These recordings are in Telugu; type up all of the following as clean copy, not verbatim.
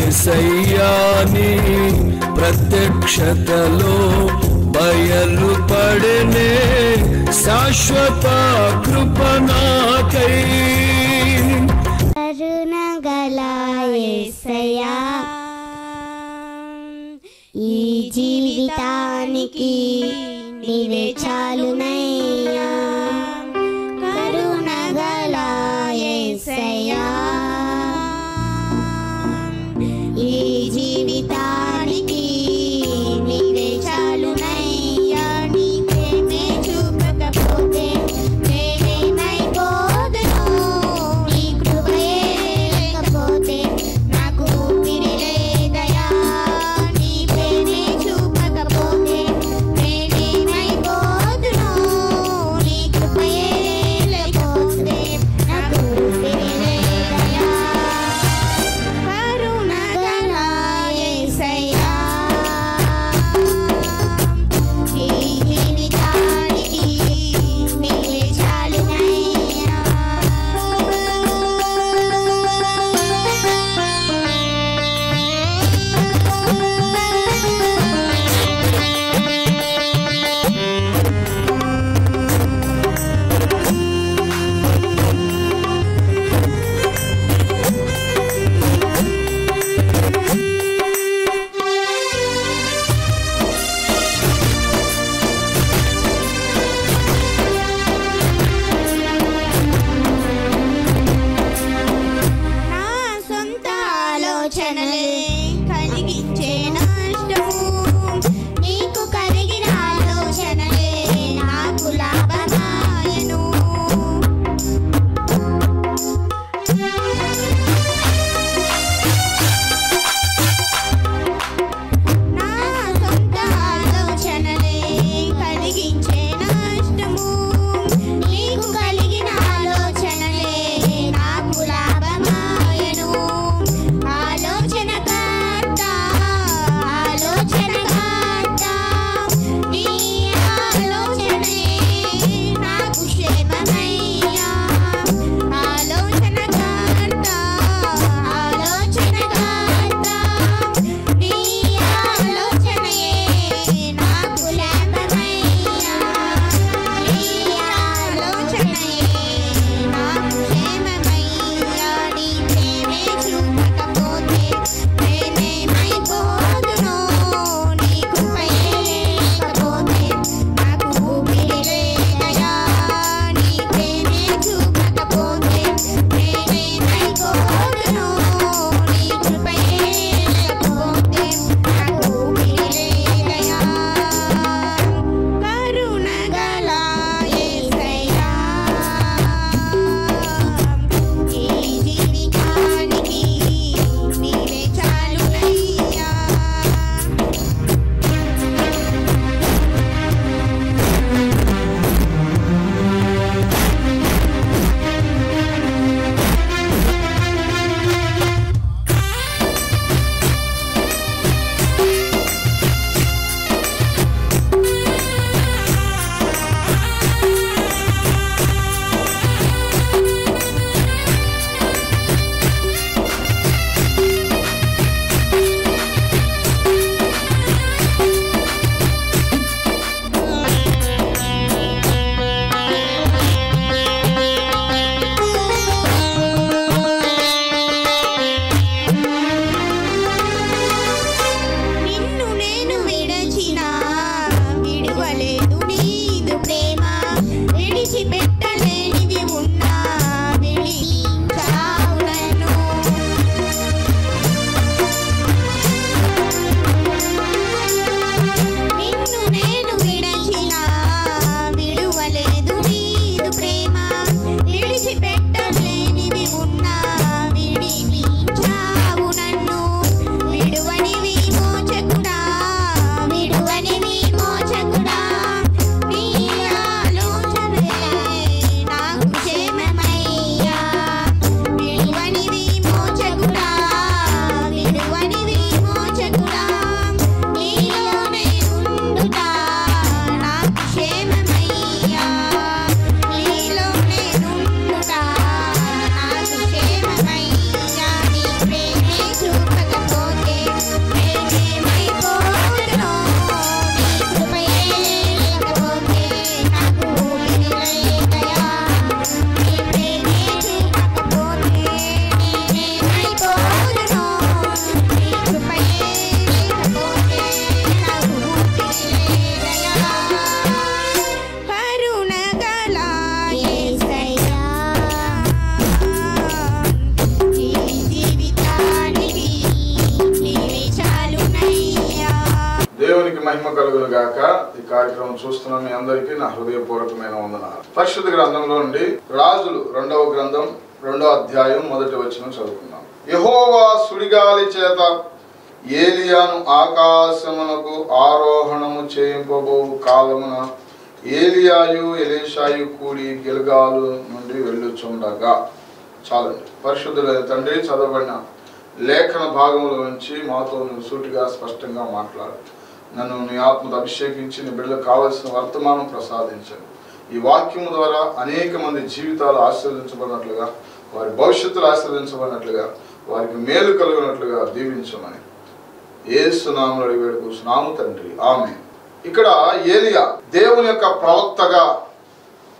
యేసయ్యాని ప్రత్యక్షతలో బయలుపడనే శాశ్వత కృప నాకై. కరుణగల యేసయ్యా ఈ జీవితానికి నీవే చాలునయ్యా. కరుణగల యేసయ్యా ఈ జీవితానికి నీవే చాలునయ్యా. నీ ప్రేమే చూపకపోతే నేనేమైపోదును, నీ కృపయే లేకపోతే నాకు ఊపిరి లేదయా. నీ ప్రేమే చూపకపోతే నేనేమైపోదును, నీ కృపయే లేకపోతే నాకు ఊపిరి లేదయా. కరుణగల యేసయ్యా ఈ జీవితానికి నీవే చాలునయ్యా. నా సొంత ఆలోచనలే కలిగించే నష్టము, నీకు కలిగిన ఆలోచనలే నాకు లాభమాయను. నా సొంత ఆలోచనలే కలిగించే నష్టము, నీకు కలిగిన ఆలోచనలే నాకు లాభమాయను. ఆలోచన మహిమ కలుగును గాక. ఈ కార్యక్రమం చూస్తున్న మీ అందరికీ నా హృదయపూర్వకమైన వందనాలు. పరిశుద్ధ గ్రంథంలో నుండి రాజులు 2వ గ్రంథం 2వ అధ్యాయం 1వ వచనం చదువుకుందాం. యెహోవా సుడిగాలి చేత ఏలియాను ఆకాశమునకు ఆరోహణము చేయింపబో కాలమున ఏలియాయు ఎలీషాయు కూడి గిల్గాలు నుండి వెళ్ళుచుండగా. చాలండి. పరిశుద్ధుడైన తండ్రి, చదవబడిన లేఖన భాగంలో నుంచి మాతో నువ్వు సూటిగా స్పష్టంగా మాట్లాడు. నన్ను నీ ఆత్మతో అభిషేకించి నీ బిడ్డలకు కావలసిన వర్తమానం ప్రసాదించండి. ఈ వాక్యము ద్వారా అనేక మంది జీవితాలు ఆశీర్వదించబడినట్లుగా, వారి భవిష్యత్తులు ఆశీర్వదించబడినట్లుగా, వారికి మేలు కలుగునట్లుగా దీవించమని యేసు నామములో అడిగి వేడుకుంటున్నాము తండ్రి, ఆమేన్. ఇక్కడ ఏలియా దేవుని యొక్క ప్రవక్తగా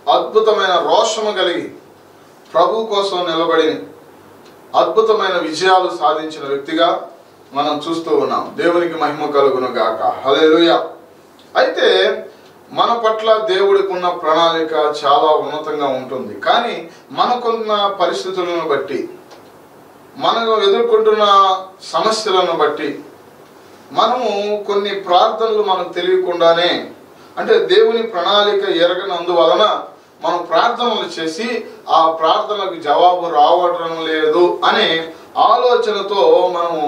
అద్భుతమైన రోషము కలిగి ప్రభు కోసం నిలబడి అద్భుతమైన విజయాలు సాధించిన వ్యక్తిగా మనం చూస్తూ ఉన్నాం. దేవునికి మహిమ కలుగును గాక. హల్లెలూయా. అయితే మన పట్ల దేవుడికి ఉన్న ప్రణాళిక చాలా ఉన్నతంగా ఉంటుంది. కానీ మనకున్న పరిస్థితులను బట్టి, మనం ఎదుర్కొంటున్న సమస్యలను బట్టి మనము కొన్ని ప్రార్థనలు మనకు తెలియకుండానే, అంటే దేవుని ప్రణాళిక ఎరగనందువలన మనం ప్రార్థనలు చేసి ఆ ప్రార్థనలకు జవాబు రావడం లేదు అనే ఆలోచనతో మనము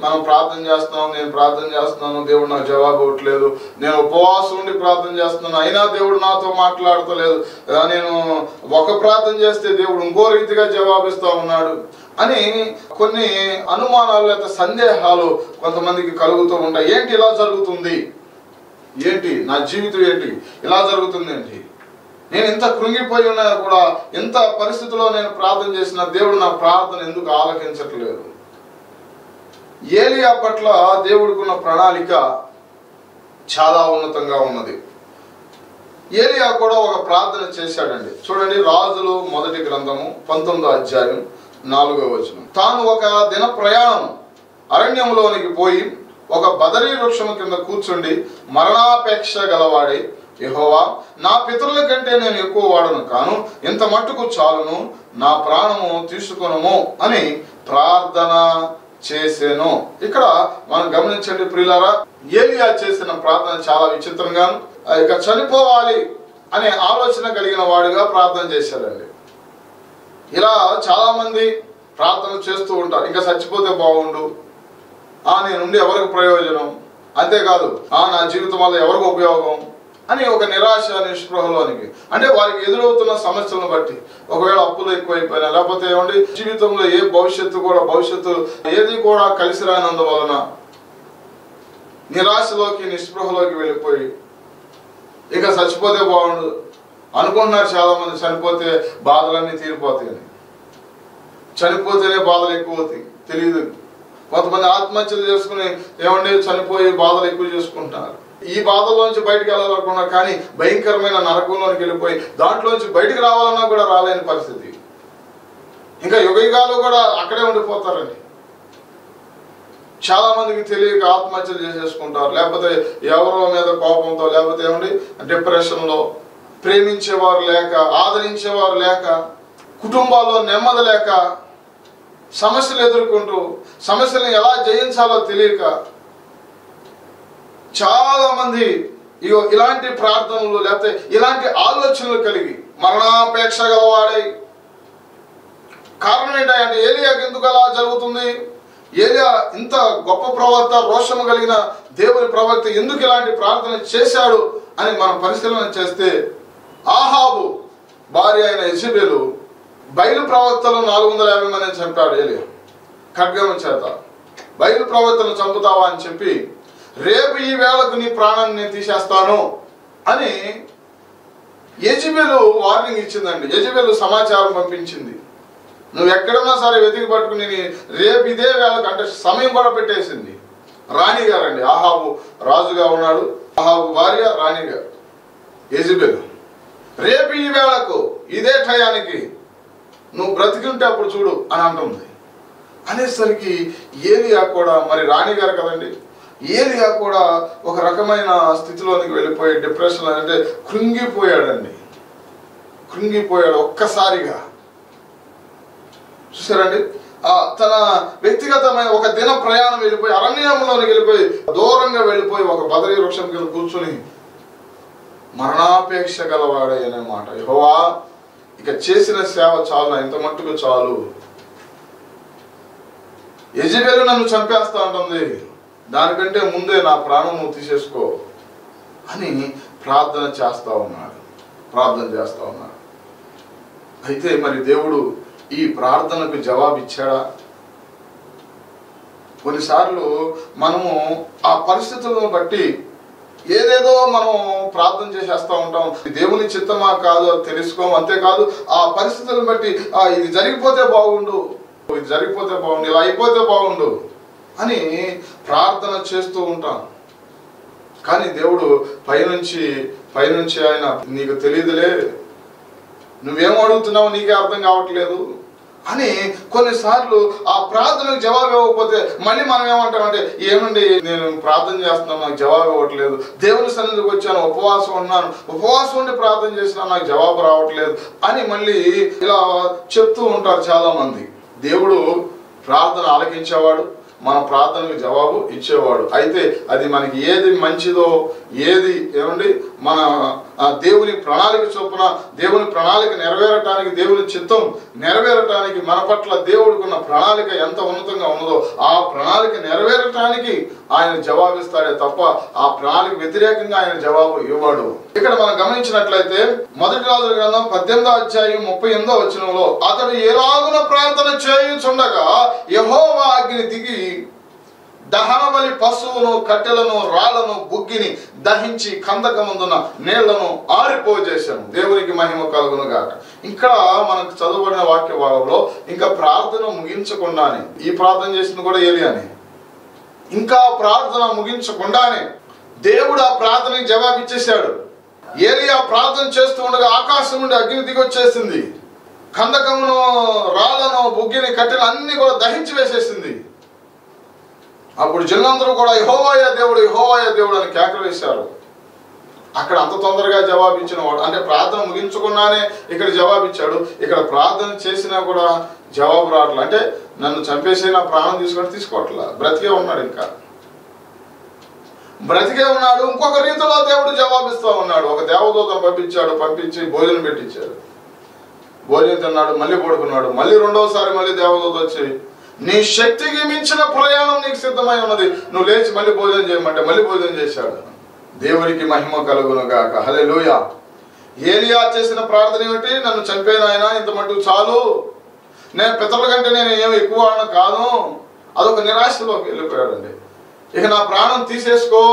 మనం ప్రార్థన చేస్తున్నాం, నేను ప్రార్థన చేస్తున్నాను, దేవుడు నాకు జవాబు ఇవ్వట్లేదు, నేను ఉపవాసం ఉండి ప్రార్థన చేస్తున్నాను, అయినా దేవుడు నాతో మాట్లాడతలేదు, నేను ఒక ప్రార్థన చేస్తే దేవుడు ఇంకో రీతిగా జవాబిస్తా ఉన్నాడు అని కొన్ని అనుమానాలు లేదా సందేహాలు కొంతమందికి కలుగుతూ ఉంటాయి. ఏంటి ఇలా జరుగుతుంది, ఏంటి నా జీవితం, ఏంటి ఇలా జరుగుతుంది, ఏంటి నేను ఇంత కృంగిపోయి ఉన్నా కూడా, ఎంత పరిస్థితిలో నేను ప్రార్థన చేసిన దేవుడు నా ప్రార్థన ఎందుకు ఆలకించట్లేదు? ఏలియా పట్ల దేవుడికి ఉన్న ప్రణాళిక చాలా ఉన్నతంగా ఉన్నది. ఏలియా కూడా ఒక ప్రార్థన చేశాడండి. చూడండి, రాజులు 1వ గ్రంథము 19వ అధ్యాయం 4వ వచనం. తాను ఒక దిన ప్రయాణం అరణ్యంలోనికి పోయి ఒక బదరీ వృక్షము కింద కూర్చుండి మరణాపేక్ష గలవాడి, యెహోవా, నా పితరుల కంటే నేను ఎక్కువ వాడను కాను, ఇంత మట్టుకు చాలును, నా ప్రాణము తీసుకొనుము అని ప్రార్థన చేసేను. ఇక్కడ మనం గమనించండి ప్రియులారా, ఏలియా చేసిన ప్రార్థన చాలా విచిత్రంగా, ఇక చనిపోవాలి అనే ఆలోచన కలిగిన వాడిగా ప్రార్థన చేశాడండి. ఇలా చాలా మంది ప్రార్థన చేస్తూ ఉంటారు. ఇంకా చచ్చిపోతే బాగుండు, నేనుండి ఎవరికి ప్రయోజనం, అంతేకాదు నా జీవితం వల్ల ఎవరికి ఉపయోగం అని ఒక నిరాశ నిస్పృహలోనికి, అంటే వారికి ఎదురవుతున్న సమస్యలను బట్టి, ఒకవేళ అప్పులు ఎక్కువైపోయినా, లేకపోతే జీవితంలో ఏ భవిష్యత్తు ఏది కూడా కలిసి రానందువలన నిరాశలోకి నిస్పృహలోకి వెళ్ళిపోయి ఇక చచ్చిపోతే బాగుండు అనుకుంటున్నారు చాలా మంది. చనిపోతే బాధలన్నీ తీరిపోతాయని, చనిపోతేనే బాధలు ఎక్కువ అవుతాయి, తెలియదు. కొంతమంది ఆత్మహత్యలు చేసుకుని చనిపోయి బాధలు ఎక్కువ చేసుకుంటున్నారు. ఈ బాధల్లోంచి బయటకు వెళ్ళాలనుకున్నా కానీ భయంకరమైన నరకంలోనికి వెళ్ళిపోయి దాంట్లోంచి బయటకు రావాలన్నా కూడా రాలేని పరిస్థితి. ఇంకా యుగయుగాలు కూడా అక్కడే ఉండిపోతారండి. చాలా మందికి తెలియక ఆత్మహత్యలు చేసేసుకుంటారు, లేకపోతే ఎవరో మీద కోపంతో, లేకపోతే డిప్రెషన్లో, ప్రేమించేవారు లేక, ఆదరించేవారు లేక, కుటుంబాల్లో నెమ్మది లేక, సమస్యలు ఎదుర్కొంటూ సమస్యలను ఎలా జయించాలో తెలియక చాలా మంది ఇలాంటి ప్రార్థనలు లేకపోతే ఇలాంటి ఆలోచనలు కలిగి మరణాపేక్ష గలవాడై. కారణం ఏంటంటే ఏలియాకి ఎందుకు అలా జరుగుతుంది? ఏలియా ఇంత గొప్ప ప్రవక్త, రోషము కలిగిన దేవుని ప్రవక్త ఎందుకు ఇలాంటి ప్రార్థన చేశాడు అని మనం పరిశీలన చేస్తే, ఆహాబు భార్య అయిన యెజెబెలు బయలు ప్రవక్తలు 450 మందిని చంపాడు ఏలియా ఖడ్గము చేత. బయలు ప్రవక్తను చంపుతావా అని చెప్పి, రేపు ఈ వేళకు నీ ప్రాణాన్ని నేను తీసేస్తాను అని యెజెబెలు వార్నింగ్ ఇచ్చిందండి. యెజెబెలు సమాచారం పంపించింది. నువ్వు ఎక్కడున్నా సరే వెతికి పట్టుకుని రేపు ఇదే వేళకు, అంటే సమయం కూడా పెట్టేసింది. రాణి గారండి, ఆహాబు రాజుగా ఉన్నాడు, ఆహాబు భార్య రాణిగా యెజెబెలు. రేపు ఈ వేళకు ఇదే టయానికి నువ్వు బ్రతికింటే అప్పుడు చూడు అని అంటుంది. అనేసరికి ఏలియా కూడా, మరి రాణి గారు కదండి, ఏలియా కూడా ఒక రకమైన స్థితిలోనికి వెళ్ళిపోయి డిప్రెషన్, అంటే కృంగిపోయాడండి. కృంగిపోయాడు ఒక్కసారిగా. చూసారండి, తన వ్యక్తిగతమైన ఒక దిన ప్రయాణం వెళ్ళిపోయి అరణ్యంలోనికి వెళ్ళిపోయి దూరంగా వెళ్ళిపోయి ఒక బదరీ వృక్షం కింద కూర్చుని మరణాపేక్ష గలవాడే అనే మాట. యెహోవా ఇక చేసిన సేవ చాలు, ఇంత మట్టుకు చాలు, యెజెబెలు నన్ను చంపేస్తా ఉంటుంది, దానికంటే ముందే నా ప్రాణం నువ్వు తీసేసుకో అని ప్రార్థన చేస్తా ఉన్నాడు. అయితే మరి దేవుడు ఈ ప్రార్థనకు జవాబు ఇచ్చాడా? కొన్నిసార్లు మనము ఆ పరిస్థితులను బట్టి ఏదేదో మనం ప్రార్థన చేసేస్తూ ఉంటాం. దేవుని చిత్తమా కాదు అది తెలుసుకోం. అంతేకాదు ఆ పరిస్థితులను బట్టి ఇది జరిగిపోతే బాగుండు, ఇది జరిగిపోతే బాగుండు, ఇలా అయిపోతే బాగుండు అని ప్రార్థన చేస్తూ ఉంటాం. కానీ దేవుడు పైనుంచి ఆయన నీకు తెలియదులే, నువ్వేం అడుగుతున్నావు నీకే అర్థం కావట్లేదు అని కొన్నిసార్లు ఆ ప్రార్థనకు జవాబు ఇవ్వకపోతే మళ్ళీ మనం ఏమంటామంటే, ఏమండి నేను ప్రార్థన చేస్తున్నాను నాకు జవాబు ఇవ్వట్లేదు, దేవుని సన్నిధికి వచ్చాను, ఉపవాసం ఉండి ప్రార్థన చేసినా నాకు జవాబు రావట్లేదు అని మళ్ళీ ఇలా చెప్తూ ఉంటారు చాలా మంది. దేవుడు ప్రార్థన ఆలకించేవాడు, మన ప్రార్థనకు జవాబు ఇచ్చేవాడు. అయితే అది మనకి ఏది మంచిదో, ఏది మన దేవుని ప్రణాళిక చొప్పున దేవుని ప్రణాళిక నెరవేరటానికి, దేవుని చిత్తం నెరవేరటానికి మన పట్ల దేవుడికున్న ప్రణాళిక ఎంత ఉన్నతంగా ఉన్నదో ఆ ప్రణాళిక నెరవేరటానికి ఆయన జవాబిస్తాడే తప్ప ఆ ప్రణాళిక వ్యతిరేకంగా ఆయన జవాబు ఇవ్వడు. ఇక్కడ మనం గమనించినట్లయితే 1 రాజుల గ్రంథం 18వ అధ్యాయం 38వ వచనంలో అతడు ఎలాగున ప్రార్థన చేయుచుండగా యెహోవా అగ్ని దిగి దహన బలి పశువును, కట్టెలను, రాళ్లను, బుగ్గిని దహించి కందకముందున్న నీళ్లను ఆరిపోజేశాను. దేవునికి మహిమ కలుగును గాక. ఇక్కడ మనకు చదువుబడిన వాక్య భాగంలో ఇంకా ప్రార్థన ముగించకుండానే, ఈ ప్రార్థన చేసింది కూడా ఏలియానే, ఇంకా ప్రార్థన ముగించకుండానే దేవుడు ఆ ప్రార్థనకి జవాబు ఇచ్చేశాడు. ఏలియా ప్రార్థన చేస్తూ ఉండగా ఆకాశం నుండి అగ్ని దిగొచ్చేసింది, కందకమును, రాళ్లను, బుగ్గిని, కట్టెలు అన్ని కూడా దహించి వేసేసింది. అప్పుడు జనులందరూ కూడా యెహోవాయే దేవుడు, యెహోవాయే దేవుడు అని కేకలు వేశారు. అక్కడ అంత తొందరగా జవాబిచ్చిన వాడు, అంటే ప్రార్థన ముగించకుండానే ఇక్కడ జవాబిచ్చాడు. ఇక్కడ ప్రార్థన చేసినా కూడా జవాబు రావట్లేదు. అంటే నన్ను చంపేసి నా ప్రాణం తీసుకోవట్లా, బ్రతికే ఉన్నాడు, ఇంకా బ్రతికే ఉన్నాడు. ఇంకొక రీతిలో దేవుడు జవాబిస్తూ ఉన్నాడు. ఒక దేవదూతను పంపించి భోజనం పెట్టించాడు, భోజనం తిన్నాడు, మళ్ళీ పడుకున్నాడు. మళ్ళీ రెండవసారి మళ్ళీ దేవదూత వచ్చి, నీ శక్తికి మించిన ప్రయాణం నీకు సిద్ధమై ఉన్నది, నువ్వు లేచి మళ్ళీ భోజనం చేయమంటే మళ్ళీ భోజనం చేశాడు. దేవునికి మహిమ కలుగును గాక. హల్లెలూయా. ఏలియా చేసిన ప్రార్థన ఏమిటి? నన్ను చంపేనాయన, ఇంత మటుకు చాలు, నేను పితరుల కంటే నేను ఏమి ఎక్కువ కాదు. అదొక నిరాశలోకి వెళ్ళిపోయాడండి. ఇక నా ప్రాణం తీసేసుకో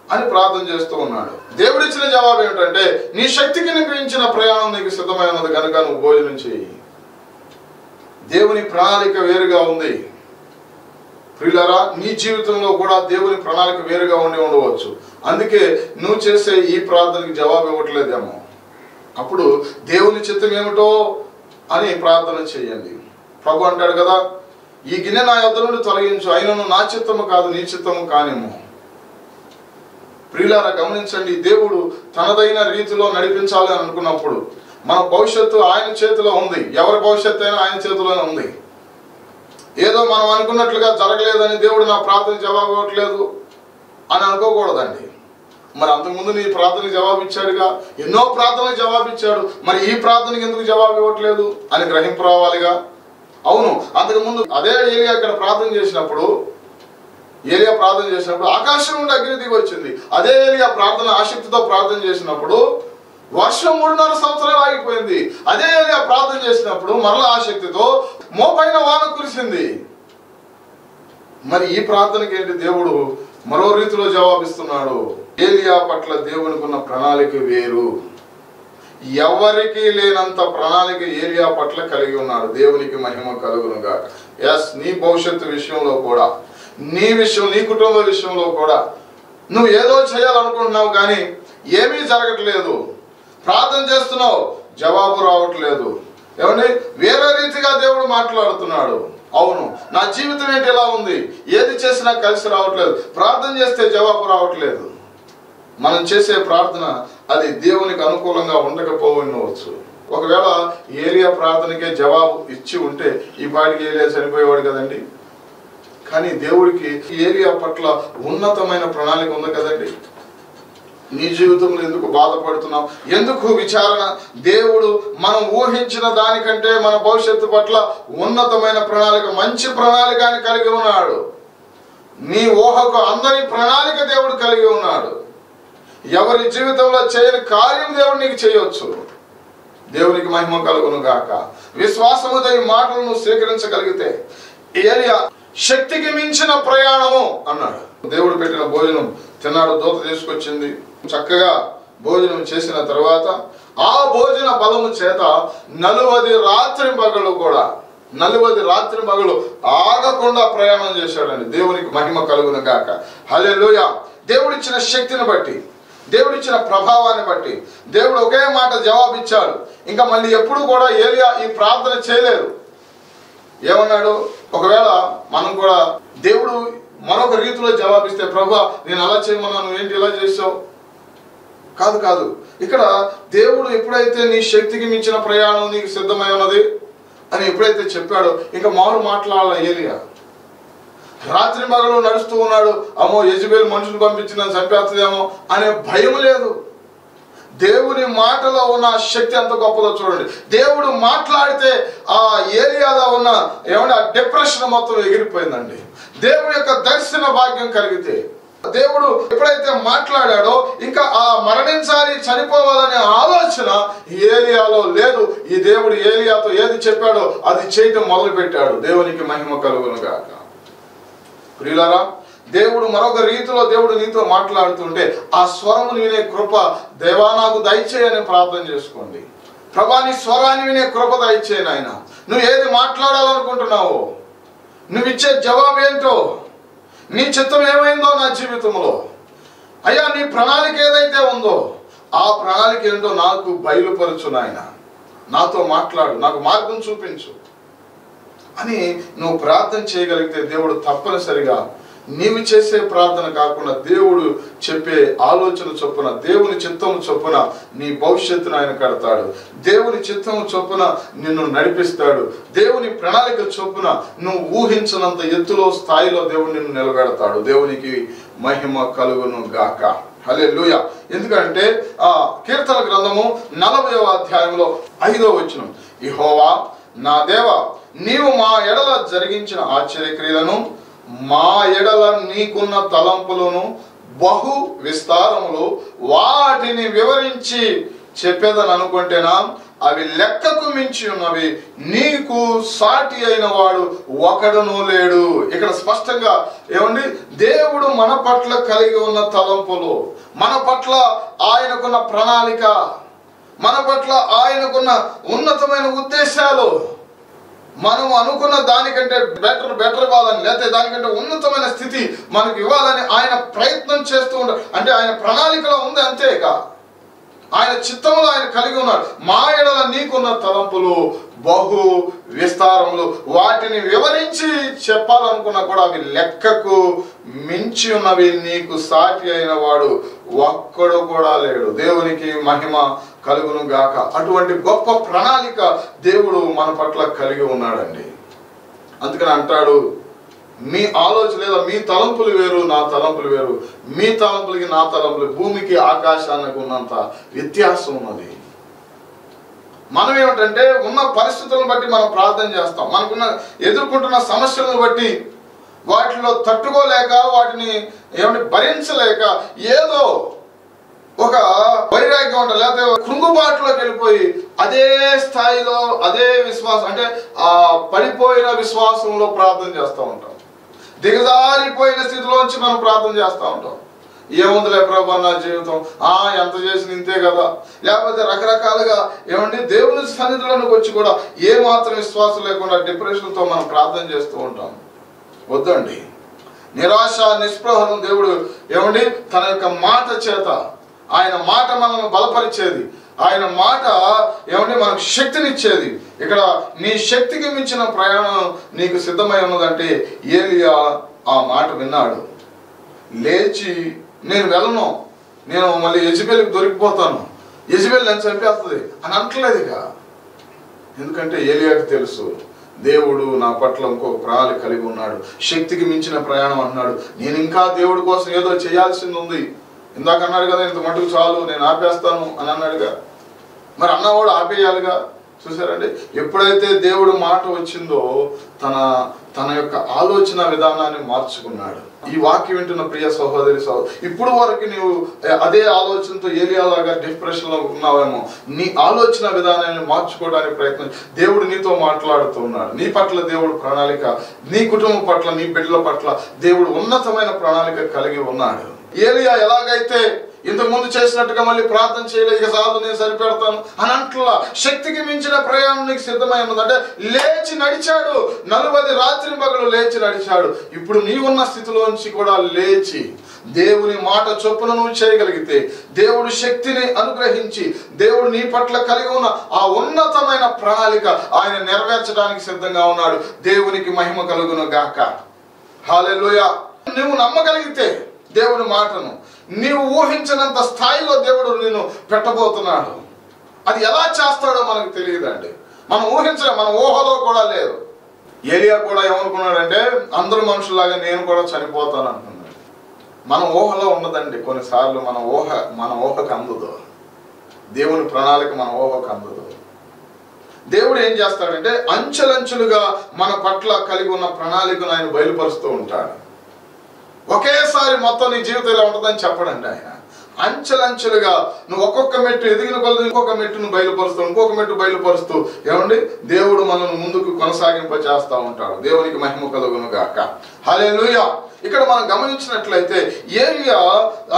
అని ప్రార్థన చేస్తూ ఉన్నాడు. దేవుడిచ్చిన జవాబు ఏమిటంటే, నీ శక్తికి మించిన ప్రయాణం నీకు సిద్ధమై ఉన్నది కనుక నువ్వు భోజనం చేయి. దేవుని ప్రణాళిక వేరుగా ఉంది ప్రియులారా. నీ జీవితంలో కూడా దేవుని ప్రణాళిక వేరుగా ఉండవచ్చు. అందుకే నువ్వు చేసే ఈ ప్రార్థనకి జవాబు ఇవ్వట్లేదేమో. అప్పుడు దేవుని చిత్తం ఏమిటో అని ప్రార్థన చేయండి. ప్రభు అంటాడు కదా, ఈ గిన్నె నా యొద్ద నుండి తొలగించు, అయినను నా చిత్తము కాదు నీ చిత్తము కానేమో. ప్రియులారా గమనించండి, దేవుడు తనదైన రీతిలో నడిపించాలి అని అనుకున్నప్పుడు మన భవిష్యత్తు ఆయన చేతిలో ఉంది. ఎవరి భవిష్యత్తు అయినా ఆయన చేతిలోనే ఉంది. ఏదో మనం అనుకున్నట్లుగా జరగలేదని దేవుడు నా ప్రార్థన జవాబు ఇవ్వట్లేదు అని అనుకోకూడదండి. మరి అంతకుముందు నీ ప్రార్థనకి జవాబు ఇచ్చాడుగా, ఎన్నో ప్రార్థనలకు జవాబు ఇచ్చాడు, మరి ఈ ప్రార్థనకి ఎందుకు జవాబు ఇవ్వట్లేదు అని గ్రహింపు రావాలిగా. అవును, అంతకుముందు అదే ఏలియా ఇక్కడ ప్రార్థన చేసినప్పుడు ఆకాశం నుండి అగ్ని దిగి వచ్చింది. అదే ఏలియా ప్రార్థన ఆసక్తితో ప్రార్థన చేసినప్పుడు వర్షం 3.5 సంవత్సరాలు ఆగిపోయింది. అదే ఏలియా ప్రార్థన చేసినప్పుడు మరలా ఆసక్తితో మోపైన వాన కురిసింది. మరి ఈ ప్రార్థనకి ఏంటి? దేవుడు మరో రీతిలో జవాబిస్తున్నాడు. ఏలియా పట్ల దేవునికి ఉన్న ప్రణాళిక వేరు. ఎవరికి లేనంత ప్రణాళిక ఏలియా పట్ల కలిగి ఉన్నాడు. దేవునికి మహిమ కలుగును గాక. ఎస్, నీ భవిష్యత్తు విషయంలో కూడా, నీ కుటుంబ విషయంలో కూడా నువ్వు ఏదో చేయాలనుకుంటున్నావు కానీ ఏమీ జరగట్లేదు. ప్రార్థన చేస్తున్నావు, జవాబు రావట్లేదు. ఏమండి, వేరే రీతిగా దేవుడు మాట్లాడుతున్నాడు. అవును, నా జీవితం ఏంటి ఇలా ఉంది, ఏది చేసినా కలిసి రావట్లేదు, ప్రార్థన చేస్తే జవాబు రావట్లేదు. మనం చేసే ప్రార్థన అది దేవునికి అనుకూలంగా ఉండకపోవచ్చు. ఒకవేళ ఏలియా ప్రార్థనకే జవాబు ఇచ్చి ఉంటే ఈ పాటికి ఏలియా చనిపోయేవాడు కదండి. కానీ దేవుడికి ఏలియా పట్ల ఉన్నతమైన ప్రణాళిక ఉంది కదండి. నీ జీవితంలో ఎందుకు బాధపడుతున్నావు, ఎందుకు విచారణ? దేవుడు మనం ఊహించిన దానికంటే మన భవిష్యత్తు పట్ల ఉన్నతమైన ప్రణాళిక, మంచి ప్రణాళిక అని కలిగి ఉన్నాడు. నీ ఊహకు అందరి ప్రణాళిక దేవుడు కలిగి ఉన్నాడు. ఎవరి జీవితంలో చేయని కార్యం దేవుడు నీకు చేయవచ్చు. దేవునికి మహిమ కలుగును గాక. విశ్వాసముతో ఈ మాటలను స్వీకరించగలిగితే ఏలియా శక్తికి మించిన ప్రయాణము అన్నాడు. దేవుడు పెట్టిన భోజనం తిన్నాడు, దూత తీసుకొచ్చింది. చక్కగా భోజనం చేసిన తర్వాత ఆ భోజన బలము చేత 40 రాత్రింబగళ్ళు కూడా 40 రాత్రింబగళ్ళు ఆగకుండా ప్రయాణం చేశాడండి. దేవునికి మహిమ కలుగును గాక. హల్లెలూయా. దేవుడిచ్చిన శక్తిని బట్టి, దేవుడిచ్చిన ప్రభావాన్ని బట్టి దేవుడు ఒకే మాట జవాబిచ్చాడు. ఇంకా మళ్ళీ ఎప్పుడు కూడా ఏలియా ఈ ప్రార్థన చేయలేదు. ఏమన్నాడు? ఒకవేళ మనం కూడా దేవుడు మరొక రీతిలో జవాబిస్తే, ప్రభువా నేను అలా చేయమన్నా, నువ్వేంటి ఇలా చేసావు? కాదు. ఇక్కడ దేవుడు ఎప్పుడైతే నీ శక్తికి మించిన ప్రయాణం నీకు సిద్ధమై ఉన్నది అని ఎప్పుడైతే చెప్పాడో ఇంకా మారు మాట్లాడాల ఏలియా. రాత్రి మగలు నడుస్తూ ఉన్నాడు. అమ్మో యెజబెల్ మనుషులు పంపించి నన్ను చంపేస్తుందేమో అనే భయం లేదు. దేవుని మాటలో ఉన్న శక్తి ఎంత గొప్పదో చూడండి. దేవుడు మాట్లాడితే ఆ ఏలియాలో ఉన్న ఆ డిప్రెషన్ మొత్తం ఎగిరిపోయిందండి. దేవుడి యొక్క దర్శన భాగ్యం కలిగితే, దేవుడు ఎప్పుడైతే మాట్లాడాడో ఇంకా ఆ మరణించాలి, చనిపోవాలనే ఆలోచన ఏలియాలో లేదు. ఈ దేవుడు ఏలియాతో ఏది చెప్పాడో అది చేయటం మొదలు పెట్టాడు. దేవునికి మహిమ కలుగును గాక. ప్రియులారా, దేవుడు మరొక రీతిలో దేవుడు నీతో మాట్లాడుతుంటే ఆ స్వరము వినే కృప దేవా నాకు దయచేయని ప్రార్థన చేసుకోండి. ప్రభా నీ స్వరాన్ని వినే కృప దయచేయి నాయన. నువ్వు ఏది మాట్లాడాలనుకుంటున్నావో, నువ్వు ఇచ్చే జవాబు ఏంటో, నీ చిత్తం ఏమైందో నా జీవితంలో, అయ్యా నీ ప్రణాళిక ఏదైతే ఉందో ఆ ప్రణాళిక ఏంటో నాకు బయలుపరచు నాయన. నాతో మాట్లాడు, నాకు మార్గం చూపించు అని నువ్వు ప్రార్థన చేయగలిగితే దేవుడు తప్పనిసరిగా నీవు చేసే ప్రార్థన కాకుండా దేవుడు చెప్పే ఆలోచన చొప్పున, దేవుని చిత్తము చొప్పున నీ భవిష్యత్తును ఆయన కడతాడు. దేవుని చిత్తము చొప్పున నిన్ను నడిపిస్తాడు. దేవుని ప్రణాళిక చొప్పున నువ్వు ఊహించినంత ఎత్తులో, స్థాయిలో దేవుడు నిన్ను నిలబెడతాడు. దేవునికి మహిమ కలుగును గాక. హల్లెలూయా. ఎందుకంటే ఆ కీర్తన గ్రంథము 40వ అధ్యాయంలో 5వ వచనం, యెహోవా నా దేవా నీవు మా ఎడల జరిగించిన ఆశ్చర్యక్రియలను, మా ఎడల నీకున్న తలంపులను బహు విస్తారములు, వాటిని వివరించి చెప్పేదని అనుకుంటేనా అవి లెక్కకు మించి ఉన్నవి. నీకు సాటి అయిన వాడు ఒకడును లేడు. ఇక్కడ స్పష్టంగా ఏమండి, దేవుడు మన పట్ల కలిగి ఉన్న తలంపులు, మన పట్ల ఆయనకున్న ప్రణాళిక, మన పట్ల ఆయనకున్న ఉన్నతమైన ఉద్దేశాలు, మనం అనుకున్న దానికంటే బెటర్ ఇవ్వాలని, లేకపోతే దానికంటే ఉన్నతమైన స్థితి మనకు ఇవ్వాలని ఆయన ప్రయత్నం చేస్తూ ఉంటాడు. అంటే ఆయన ప్రణాళికలో ఉంది, అంతేక ఆయన చిత్తంలో ఆయన కలిగి ఉన్నాడు. మా ఎడల నీకున్న తలంపులు బహు విస్తారములు, వాటిని వివరించి చెప్పాలనుకున్నా కూడా అవి లెక్కకు మించి ఉన్నవి. నీకు సాటి అయిన వాడు ఒక్కడు కూడా లేడు. దేవునికి మహిమ కలుగును గాక. అటువంటి గొప్ప ప్రణాళిక దేవుడు మన పట్ల కలిగి ఉన్నాడండి. అందుకని అంటాడు, మీ ఆలోచన లేదా మీ తలంపులు వేరు, నా తలంపులు వేరు. మీ తలంపులకి నా తలంపులు భూమికి ఆకాశానికి ఉన్నంత వ్యత్యాసం ఉన్నది. మనం ఏమిటంటే ఉన్న పరిస్థితులను బట్టి మనం ప్రార్థన చేస్తాం. మనకున్న ఎదుర్కొంటున్న సమస్యలను బట్టి వాటిలో తట్టుకోలేక, వాటిని భరించలేక ఏదో ఒక వైరాగ్యం ఉంటుంది, లేకపోతే కృంగుబాటులోకి వెళ్ళిపోయి అదే స్థాయిలో అదే విశ్వాసం, అంటే ఆ పడిపోయిన విశ్వాసంలో ప్రార్థన చేస్తూ ఉంటాం. దిగజారిపోయిన స్థితిలోంచి మనం ప్రార్థన చేస్తూ ఉంటాం. ఏముందిలే ప్రభా నా జీవితం, ఎంత చేసిన ఇంతే కదా, లేకపోతే రకరకాలుగా దేవుని సన్నిధిలోకి వచ్చి కూడా ఏ మాత్రం విశ్వాసం లేకుండా డిప్రెషన్తో మనం ప్రార్థన చేస్తూ ఉంటాం. వద్దండి. నిరాశ నిస్పృహను దేవుడు తన యొక్క మాట చేత, ఆయన మాట మనల్ని బలపరిచేది, ఆయన మాట మనకు శక్తినిచ్చేది. ఇక్కడ నీ శక్తికి మించిన ప్రయాణం నీకు సిద్ధమై ఉన్నదంటే ఏలియా ఆ మాట విన్నాడు. లేచి నేను వెళ్ళను, నేను మళ్ళీ యెజబెల్కి దొరికిపోతాను, యెజబెల్ నన్ను చంపేస్తుంది అని అంటలేదు. ఇక ఎందుకంటే ఏలియాకి తెలుసు దేవుడు నా పట్ల ఇంకొక ప్రణాళిక కలిగి ఉన్నాడు, శక్తికి మించిన ప్రయాణం అన్నాడు. నేను ఇంకా దేవుడి కోసం ఏదో చేయాల్సింది ఉంది. ఇందాక అన్నాడు కదా, ఇంత మటుకు చాలు నేను ఆపేస్తాను అని అన్నాడుగా. మరి అన్నవాడు ఆపేయాలిగా. చూసారండి, ఎప్పుడైతే దేవుడు మాట వచ్చిందో తన యొక్క ఆలోచన విధానాన్ని మార్చుకున్నాడు. ఈ వాక్యం వింటున్న ప్రియ సహోదరి ఇప్పుడు వరకు నీవు అదే ఆలోచనతో ఏలియాలాగా డిప్రెషన్ లో ఉన్నావేమో. నీ ఆలోచన విధానాన్ని మార్చుకోవడానికి ప్రయత్నం. దేవుడు నీతో మాట్లాడుతున్నాడు. నీ పట్ల దేవుడు ప్రణాళిక, నీ కుటుంబం పట్ల, నీ బిడ్డల పట్ల దేవుడు ఉన్నతమైన ప్రణాళిక కలిగి ఉన్నాడు. ఏలియా ఎలాగైతే ఇంతకు ముందు చేసినట్టుగా మళ్ళీ ప్రార్థన చేయలేదు, ఇక చాలు నేను సరిపెడతాను అని అంటలా. శక్తికి మించిన ప్రయాణం నీకు సిద్ధమై ఉన్నది. అంటే లేచి నడిచాడు, 40 రాత్రి పగలు లేచి నడిచాడు. ఇప్పుడు నీవున్న స్థితిలోంచి కూడా లేచి దేవుని మాట చొప్పున నువ్వు చేయగలిగితే, దేవుడు శక్తిని అనుగ్రహించి దేవుడు నీ పట్ల కలిగి ఉన్న ఆ ఉన్నతమైన ప్రణాళిక ఆయన నెరవేర్చడానికి సిద్ధంగా ఉన్నాడు. దేవునికి మహిమ కలుగును గాక. హల్లెలూయా. నువ్వు నమ్మగలిగితే దేవుని మాటను, నీవు ఊహించినంత స్థాయిలో దేవుడు నిన్ను పెట్టబోతున్నాడు. అది ఎలా చేస్తాడో మనకు తెలియదండి. మనం ఊహించలే, మన ఊహలో కూడా లేదు. ఏలియా కూడా ఏమనుకున్నాడంటే, అందరూ మనుషుల్లాగా నేను కూడా చనిపోతాను అనుకున్నాడు. మన ఊహలో ఉండదండి. కొన్నిసార్లు మన ఊహకు అందదు. దేవుని ప్రణాళిక మన ఊహకు అందదు. దేవుడు ఏం చేస్తాడంటే అంచెలంచెలుగా మన పట్ల కలిగి ఉన్న ప్రణాళికను ఆయన బయలుపరుస్తూ ఉంటాడు. ఒకేసారి మొత్తం నీ జీవితం ఇలా ఉంటుందని చెప్పడండి ఆయన. అంచెలంచెలుగా నువ్వు ఒక్కొక్క మెట్టు ఎదిగిన కొలది ఇంకొక మెట్టును బయలుపరుస్తూ, ఇంకొక మెట్టు బయలుపరుస్తూ ఏమండి దేవుడు మనల్ని ముందుకు కొనసాగింప చేస్తూ ఉంటాడు. దేవునికి మహిమ కలుగును గాక. హల్లెలూయా. ఇక్కడ మనం గమనించినట్లయితే ఏలియా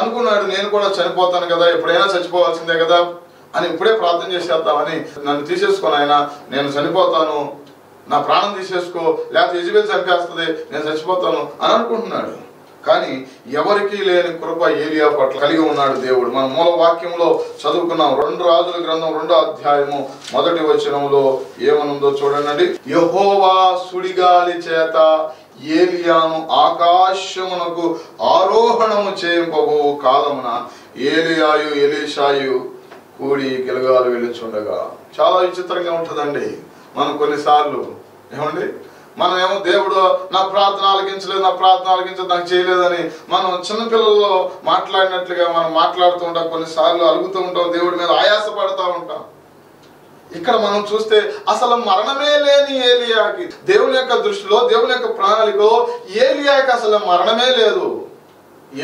అనుకున్నాడు, నేను కూడా చనిపోతాను కదా, ఎప్పుడైనా చచ్చిపోవాల్సిందే కదా అని ఇప్పుడే ప్రార్థన చేసేద్దామని, నన్ను తీసేసుకొని ఆయన నేను చనిపోతాను, నా ప్రాణం తీసేసుకో, లేకపోతే యెజబెల్ చంపేస్తుంది, నేను చచ్చిపోతాను అని అనుకుంటున్నాడు. కానీ ఎవరికీ లేని కృప ఏలియా పట్ల కలిగి ఉన్నాడు దేవుడు. మన మూల వాక్యంలో చదువుకున్నాం. 2 రాజుల గ్రంథం 2వ అధ్యాయము 1వ వచనంలో ఏమనుందో చూడండి. యెహోవా సుడిగాలి చేత ఏలియాను ఆకాశమునకు ఆరోహణము చేయింపబో కాలమున ఏలియాయు ఎలీషాయు కూడి గిల్గాలు వెళ్ళుచుండగా. చాలా విచిత్రంగా ఉంటుందండి. మనం కొన్నిసార్లు ఏమండి, మనం ఏమో దేవుడు నా ప్రార్థన ఆలకించలేదు, నా ప్రార్థన ఆలకించలేదు, నాకు చేయలేదని మనం చిన్నపిల్లల్లో మాట్లాడినట్లుగా మనం మాట్లాడుతూ ఉంటాం. కొన్నిసార్లు అలుగుతూ ఉంటాం, దేవుడి మీద ఆయాస పడుతూ ఉంటాం. ఇక్కడ మనం చూస్తే అసలు మరణమే లేని ఏలియాకి దేవుని యొక్క దృష్టిలో, దేవుని యొక్క ప్రణాళికలో ఏలియాకి అసలు మరణమే లేదు.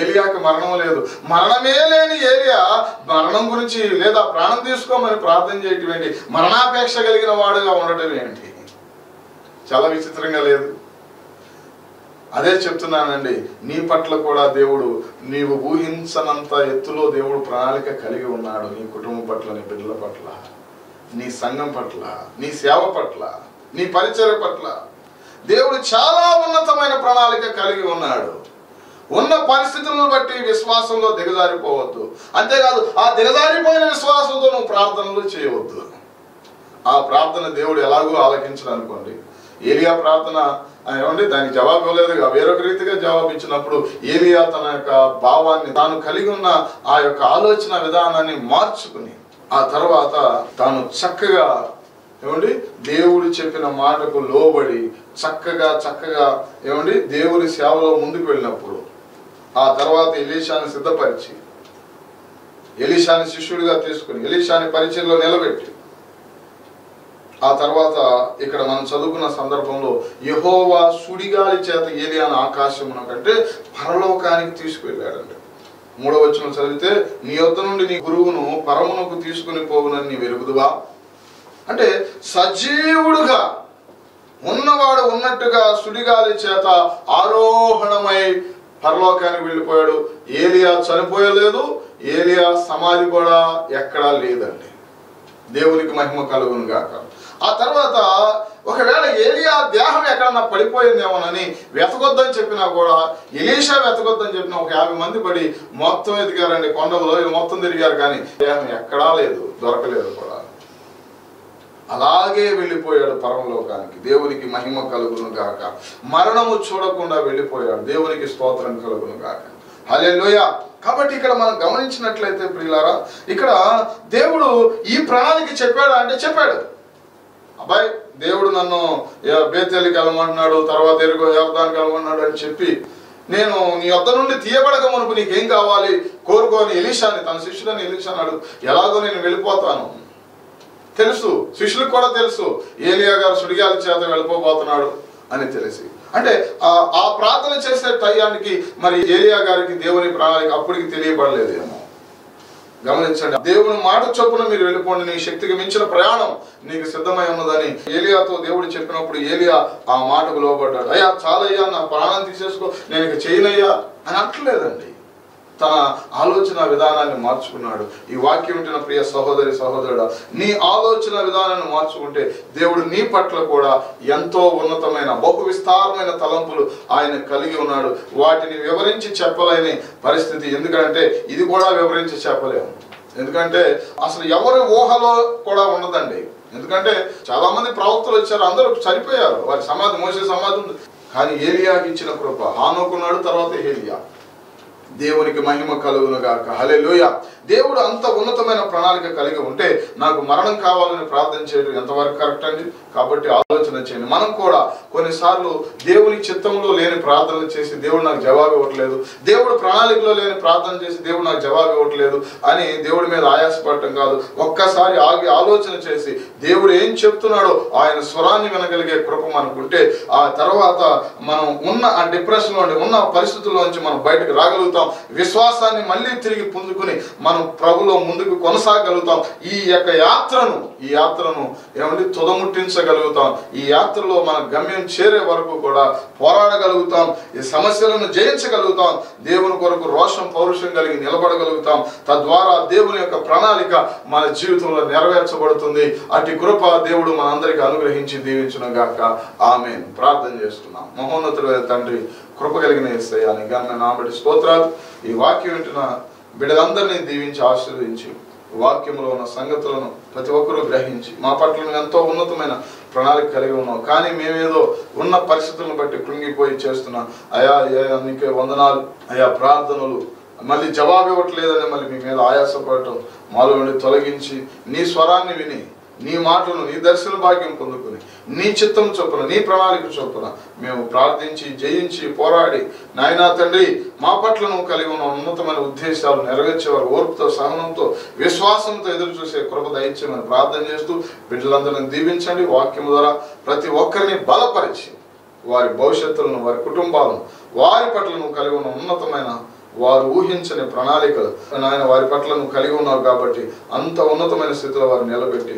ఏలియాకి మరణం లేదు. మరణమే లేని ఏలియా మరణం గురించి లేదా ప్రాణం తీసుకోమని ప్రార్థన చేయటం ఏంటి, మరణాపేక్ష కలిగిన వాడుగా ఉండటం ఏంటి? చాలా విచిత్రంగా లేదు? అదే చెప్తున్నానండి, నీ పట్ల కూడా దేవుడు నీవు ఊహించనంత ఎత్తులో దేవుడు ప్రణాళిక కలిగి ఉన్నాడు. నీ కుటుంబం పట్ల, నీ బిడ్డల పట్ల, నీ సంఘం పట్ల, నీ సేవ పట్ల, నీ పరిచర్య పట్ల దేవుడు చాలా ఉన్నతమైన ప్రణాళిక కలిగి ఉన్నాడు. ఉన్న పరిస్థితులను బట్టి విశ్వాసంలో దిగజారిపోవద్దు. అంతేకాదు ఆ దిగజారిపోయిన విశ్వాసంతో నువ్వు ప్రార్థనలు చేయవద్దు. ఆ ప్రార్థన దేవుడు ఎలాగో ఆలకించడు అనుకోండి. ఏలియా ప్రార్థన ఏమండి దానికి జవాబు ఇవ్వలేదుగా, వేరొక రీతిగా జవాబు ఇచ్చినప్పుడు ఏలియా తన యొక్క భావాన్ని, తాను కలిగి ఉన్న ఆ యొక్క ఆలోచన విధానాన్ని మార్చుకుని ఆ తర్వాత తాను చక్కగా ఏమండి దేవుడు చెప్పిన మాటకు లోబడి చక్కగా ఏమండి దేవుడి సేవలో ముందుకు వెళ్ళినప్పుడు ఆ తర్వాత ఎలీషాని సిద్ధపరిచి, ఎలీషాని శిష్యుడిగా తీసుకుని ఎలీషాని పరిచయంలో నిలబెట్టి, ఆ తర్వాత ఇక్కడ మనం చదువుకున్న సందర్భంలో యెహోవా సుడిగాలి చేత ఏలియాను ఆకాశమున కంటే పరలోకానికి తీసుకువెళ్ళాడండి. 3వ వచనం చదివితే, నీ యొద్ద నుండి నీ గురువును పరమునకు తీసుకుని పోవునని నీ వెరుగుదువా. అంటే సజీవుడుగా ఉన్నవాడు ఉన్నట్టుగా సుడిగాలి చేత ఆరోహణమై పరలోకానికి వెళ్ళిపోయాడు. ఏలియా చనిపోయలేదు, ఏలియా సమాధి కూడా ఎక్కడా లేదండి. దేవునికి మహిమ కలుగును గాక. ఆ తర్వాత ఒకవేళ ఏలియా దేహం ఎక్కడన్నా పడిపోయిందేమోనని వెతకొద్దని చెప్పినా కూడా, ఎలీషా వెతకొద్దని చెప్పినా ఒక 50 మంది పడి మొత్తం ఎదిగారండి. కొండలో మొత్తం తిరిగారు, కానీ దేహం ఎక్కడా లేదు, దొరకలేదు కూడా. అలాగే వెళ్ళిపోయాడు పరమలోకానికి. దేవునికి మహిమ కలుగును గాక. మరణము చూడకుండా వెళ్ళిపోయాడు. దేవునికి స్తోత్రం కలుగును గాక. హల్లెలూయా. కాబట్టి ఇక్కడ మనం గమనించినట్లయితే ప్రియులారా, ఇక్కడ దేవుడు ఈ ప్రణాళిక చెప్పాడా అంటే చెప్పాడు. అబ్బాయి దేవుడు నన్ను బేతేలికి వెళ్ళమంటున్నాడు, తర్వాత ఎరుగో యోర్దానికి వెళ్ళమన్నాడు అని చెప్పి నేను నీ వద్ద నుండి తీయబడక మునుపు నీకేం కావాలి కోరుకోని ఎలీషాని, తన శిష్యులని ఎలీషాని అడుగు, ఎలాగో నేను వెళ్ళిపోతాను. తెలుసు, శిష్యులకు కూడా తెలుసు ఏలియా గారు సుడిగాల చేత వెళ్ళిపోబోతున్నాడు అని తెలిసి. అంటే ఆ ప్రార్థన చేసే టయానికి మరి ఏలియా గారికి దేవుని ప్రణాళిక అప్పటికి తెలియబడలేదేమో. గమనించండి, దేవుని మాట చొప్పున మీరు వెళ్ళిపోండి, నీ శక్తికి మించిన ప్రయాణం నీకు సిద్ధమై ఉన్నదని ఏలియాతో దేవుడు చెప్పినప్పుడు ఏలియా ఆ మాటకు లోబడ్డాడు. అయ్యా చాలయ్యా, నా ప్రాణం తీసేసుకో, నేను ఇక చేయనయ్యా అని అంటలేదండి. తన ఆలోచన విధానాన్ని మార్చుకున్నాడు. ఈ వాక్యం వింటున్న ప్రియ సహోదరి సహోదరుడా, నీ ఆలోచన విధానాన్ని మార్చుకుంటే దేవుడు నీ పట్ల కూడా ఎంతో ఉన్నతమైన బహు విస్తారమైన తలంపులు ఆయన కలిగి ఉన్నాడు. వాటిని వివరించి చెప్పలేని పరిస్థితి. ఎందుకంటే ఇది కూడా వివరించి చెప్పలేము. ఎందుకంటే అసలు ఎవరి ఊహలో కూడా ఉండదండి. ఎందుకంటే చాలా మంది ప్రవక్తలు వచ్చారు, అందరూ చనిపోయారు, వారి సమాధి మోసే సమాధి ఉంది. కానీ ఏలియాకి ఇచ్చిన కృప, హానోకున్నాడు, తర్వాత ఏలియా. దేవునికి మహిమ కలుగును గాక. హల్లెలూయా. దేవుడు అంత ఉన్నతమైన ప్రణాళిక కలిగి ఉంటే నాకు మరణం కావాలని ప్రార్థన చేయడం ఎంతవరకు కరెక్ట్ అండి? కాబట్టి ఆలోచన చేయండి. మనం కూడా కొన్నిసార్లు దేవుని చిత్తంలో లేని ప్రార్థనలు చేసి దేవుడు నాకు జవాబు ఇవ్వట్లేదు, దేవుడు ప్రణాళికలో లేని ప్రార్థన చేసి దేవుడు నాకు జవాబు ఇవ్వట్లేదు అని దేవుడి మీద ఆయాసపడటం కాదు. ఒక్కసారి ఆగి ఆలోచన చేసి దేవుడు ఏం చెప్తున్నాడో ఆయన స్వరాన్ని వినగలిగే కృప మనకుంటే ఆ తర్వాత మనం ఉన్న ఆ డిప్రెషన్లో ఉన్న పరిస్థితుల్లోంచి మనం బయటకు రాగలుగుతాం. విశ్వాసాన్ని మళ్ళీ తిరిగి పుంజుకుని మనం ప్రభులో ముందుకు కొనసాగలుగుతాం. ఈ యాత్రను ఏమంటే తుదముట్టించగలుగుతాం. ఈ యాత్రలో మన గమ్యం చేరే వరకు కూడా పోరాడగలుగుతాం. ఈ సమస్యలను జయించగలుగుతాం. దేవుని కొరకు రోషం పౌరుషం కలిగి నిలబడగలుగుతాం. తద్వారా దేవుని యొక్క ప్రణాళిక మన జీవితంలో నెరవేర్చబడుతుంది. అటు కృప దేవుడు మనందరికీ అనుగ్రహించి దీవించును గాక. ఆమేన్. ప్రార్థన చేస్తున్నాం. మహోన్నతుడైన తండ్రి, కృప కలిగిన యేసయ్యా, నీ ఘనమైన నామమున స్తోత్రాలు. ఈ వాక్యం వింటున్న బిడ్డలందరినీ దీవించి ఆశీర్వదించి వాక్యంలో ఉన్న సంగతులను ప్రతి ఒక్కరూ గ్రహించి మా పట్ల ఎంతో ఉన్నతమైన ప్రణాళిక కలిగి ఉన్నాం. కానీ మేమేదో ఉన్న పరిస్థితులను బట్టి కృంగిపోయి చేస్తున్నాం. అయా నీకే వందనాలు. అయా ప్రార్థనలు మళ్ళీ జవాబు ఇవ్వట్లేదని మళ్ళీ మీ మీద ఆయాసపడటం మాలో నుండి తొలగించి నీ స్వరాన్ని విని నీ మాటలను నీ దర్శన భాగ్యం పొందుకుని నీ చిత్తం చొప్పున నీ ప్రణాళిక చొప్పున మేము ప్రార్థించి జయించి పోరాడి నాయనా తండ్రి మా పట్ల నువ్వు కలిగి ఉన్న ఉన్నతమైన ఉద్దేశాలు నెరవేర్చేవారు ఓర్పుతో సహనంతో విశ్వాసంతో ఎదురు చూసే కృప దయచేయమని ప్రార్థన చేస్తూ బిడ్డలందరినీ దీవించండి. వాక్యం ద్వారా ప్రతి ఒక్కరిని బలపరిచి వారి భవిష్యత్తులను వారి కుటుంబాలను వారి పట్ల నువ్వు కలిగి ఉన్న ఉన్నతమైన వారు ఊహించని ప్రణాళికలు నాయన వారి పట్ల నువ్వు కలిగి ఉన్నావు కాబట్టి అంత ఉన్నతమైన స్థితిలో వారు నిలబెట్టి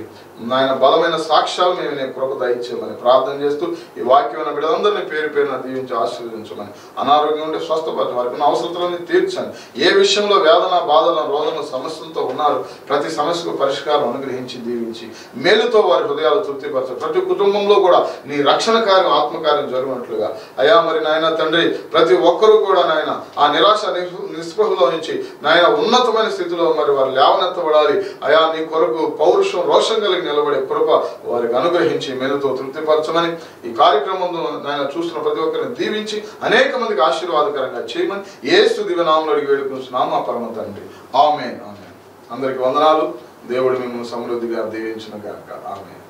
నాయన బలమైన సాక్ష్యాలు మేము నీ కృప దయచేయమని ప్రార్థన చేస్తూ ఈ వాక్యమైన బిడ్డలందరినీ పేరు పేరున దీవించి ఆశీర్వదించమని, అనారోగ్యం ఉంటే స్వస్థపరచు, వారికి ఉన్న అవసరాలన్నీ తీర్చండి. ఏ విషయంలో వేదన బాధన రోదన సమస్యలతో ఉన్నారు ప్రతి సమస్యకు పరిష్కారం అనుగ్రహించి దీవించి మేలుతో వారి హృదయాలు తృప్తిపరచు. ప్రతి కుటుంబంలో కూడా నీ రక్షణ కార్యం ఆత్మకార్యం జరుగునట్లుగా అయా మరి నాయన తండ్రి ప్రతి ఒక్కరూ కూడా నాయన ఆ నిరాశ నిస్పృహలో నుంచి నాయన ఉన్నతమైన స్థితిలో మరి వారు లేవనెత్తబడాలి. అయా నీ కొరకు పౌరుషం రోషం కలిగి నిలబడే కృప వారికి అనుగ్రహించి మేలుతో తృప్తిపరచమని ఈ కార్యక్రమంలో నాయన చూస్తున్న ప్రతి ఒక్కరిని దీవించి అనేక మందికి ఆశీర్వాదకరంగా చేయమని యేసు దివ్యనామములో అడిగి వేడుకుంటున్నాము మా పరమ తండ్రి. ఆమేన్. ఆమేన్. అందరికి వందనాలు. దేవుడు మిమ్మల్ని సమృద్ధిగా దీవించును గాక. ఆమేన్.